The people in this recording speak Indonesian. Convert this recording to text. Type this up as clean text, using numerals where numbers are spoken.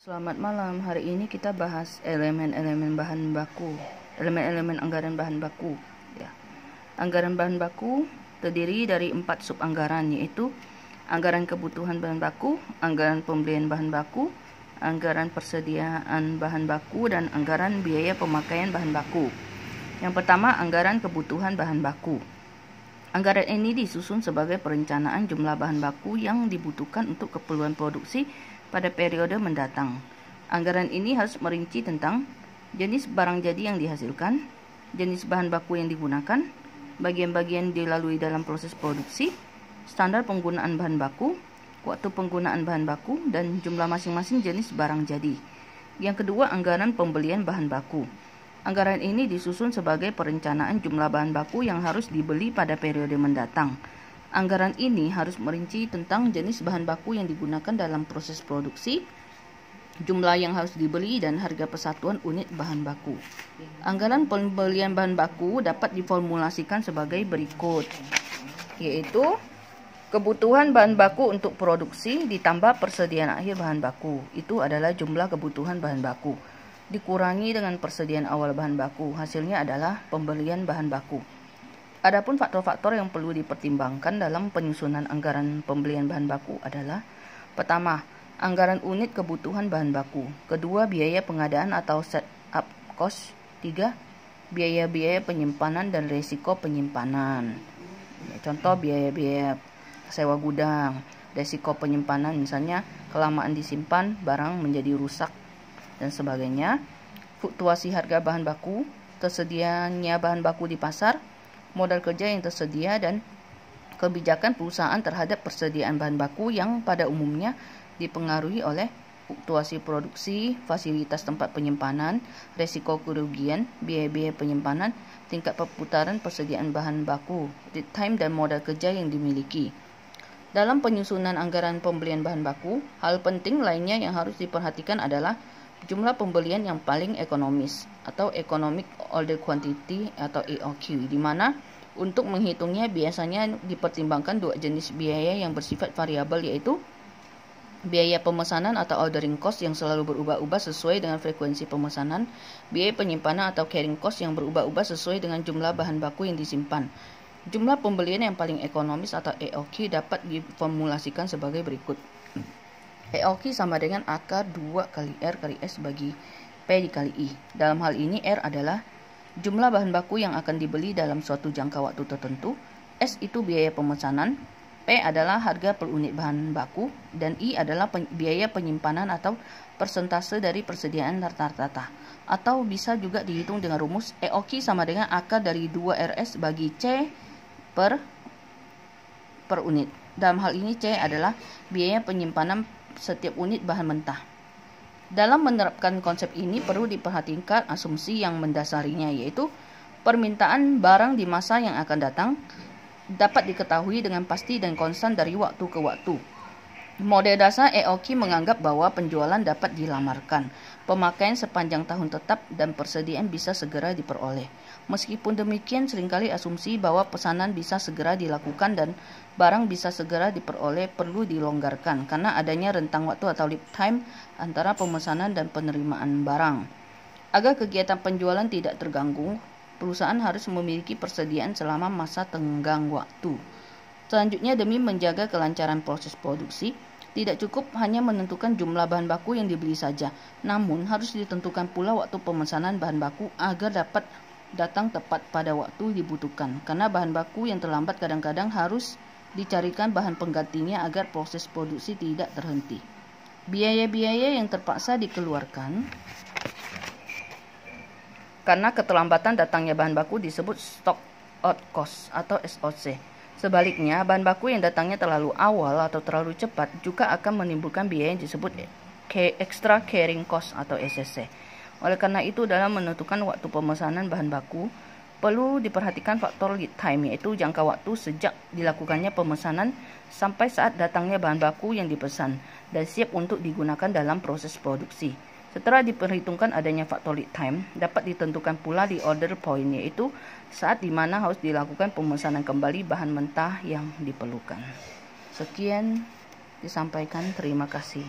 Selamat malam, hari ini kita bahas elemen-elemen bahan baku, elemen-elemen anggaran bahan baku. Ya. Anggaran bahan baku terdiri dari 4 subanggaran, yaitu anggaran kebutuhan bahan baku, anggaran pembelian bahan baku, anggaran persediaan bahan baku, dan anggaran biaya pemakaian bahan baku. Yang pertama, anggaran kebutuhan bahan baku. Anggaran ini disusun sebagai perencanaan jumlah bahan baku yang dibutuhkan untuk keperluan produksi pada periode mendatang. Anggaran ini harus merinci tentang jenis barang jadi yang dihasilkan, jenis bahan baku yang digunakan, bagian-bagian dilalui dalam proses produksi, standar penggunaan bahan baku, waktu penggunaan bahan baku, dan jumlah masing-masing jenis barang jadi. Yang kedua, anggaran pembelian bahan baku. Anggaran ini disusun sebagai perencanaan jumlah bahan baku yang harus dibeli pada periode mendatang. Anggaran ini harus merinci tentang jenis bahan baku yang digunakan dalam proses produksi, jumlah yang harus dibeli, dan harga persatuan unit bahan baku. Anggaran pembelian bahan baku dapat diformulasikan sebagai berikut, yaitu kebutuhan bahan baku untuk produksi ditambah persediaan akhir bahan baku. Itu adalah jumlah kebutuhan bahan baku. Dikurangi dengan persediaan awal bahan baku. Hasilnya adalah pembelian bahan baku. Adapun faktor-faktor yang perlu dipertimbangkan dalam penyusunan anggaran pembelian bahan baku adalah: pertama, anggaran unit kebutuhan bahan baku. Kedua, biaya pengadaan atau set up cost. Tiga, biaya-biaya penyimpanan dan resiko penyimpanan. Contoh biaya-biaya sewa gudang, resiko penyimpanan misalnya kelamaan disimpan, barang menjadi rusak, dan sebagainya. Fluktuasi harga bahan baku, tersedianya bahan baku di pasar, modal kerja yang tersedia, dan kebijakan perusahaan terhadap persediaan bahan baku yang pada umumnya dipengaruhi oleh fluktuasi produksi, fasilitas tempat penyimpanan, resiko kerugian, biaya-biaya penyimpanan, tingkat perputaran persediaan bahan baku, lead time, dan modal kerja yang dimiliki. Dalam penyusunan anggaran pembelian bahan baku, hal penting lainnya yang harus diperhatikan adalah jumlah pembelian yang paling ekonomis atau Economic Order Quantity atau EOQ, di mana untuk menghitungnya biasanya dipertimbangkan dua jenis biaya yang bersifat variabel, yaitu biaya pemesanan atau ordering cost yang selalu berubah-ubah sesuai dengan frekuensi pemesanan, biaya penyimpanan atau carrying cost yang berubah-ubah sesuai dengan jumlah bahan baku yang disimpan. Jumlah pembelian yang paling ekonomis atau EOQ dapat diformulasikan sebagai berikut. EOQ sama dengan akar 2 kali R kali S bagi P dikali I. Dalam hal ini R adalah jumlah bahan baku yang akan dibeli dalam suatu jangka waktu tertentu, S itu biaya pemesanan, P adalah harga per unit bahan baku, dan I adalah biaya penyimpanan atau persentase dari persediaan rata-rata. Atau bisa juga dihitung dengan rumus EOQ sama dengan akar dari 2RS bagi C per unit. Dalam hal ini C adalah biaya penyimpanan setiap unit bahan mentah. Dalam menerapkan konsep ini perlu diperhatikan asumsi yang mendasarinya, yaitu permintaan barang di masa yang akan datang dapat diketahui dengan pasti dan konstan dari waktu ke waktu. Model dasar EOQ menganggap bahwa penjualan dapat dilamarkan, pemakaian sepanjang tahun tetap, dan persediaan bisa segera diperoleh. Meskipun demikian, seringkali asumsi bahwa pesanan bisa segera dilakukan dan barang bisa segera diperoleh perlu dilonggarkan karena adanya rentang waktu atau lead time antara pemesanan dan penerimaan barang. Agar kegiatan penjualan tidak terganggu, perusahaan harus memiliki persediaan selama masa tenggang waktu. Selanjutnya, demi menjaga kelancaran proses produksi, tidak cukup hanya menentukan jumlah bahan baku yang dibeli saja, namun harus ditentukan pula waktu pemesanan bahan baku agar dapat datang tepat pada waktu dibutuhkan, karena bahan baku yang terlambat kadang-kadang harus dicarikan bahan penggantinya agar proses produksi tidak terhenti. Biaya-biaya yang terpaksa dikeluarkan karena keterlambatan datangnya bahan baku disebut stock out cost atau SOC. Sebaliknya, bahan baku yang datangnya terlalu awal atau terlalu cepat juga akan menimbulkan biaya yang disebut extra carrying cost atau SCC. Oleh karena itu, dalam menentukan waktu pemesanan bahan baku, perlu diperhatikan faktor lead time, yaitu jangka waktu sejak dilakukannya pemesanan sampai saat datangnya bahan baku yang dipesan dan siap untuk digunakan dalam proses produksi. Setelah diperhitungkan adanya faktor lead time, dapat ditentukan pula di order point, yaitu saat di mana harus dilakukan pemesanan kembali bahan mentah yang diperlukan. Sekian disampaikan, terima kasih.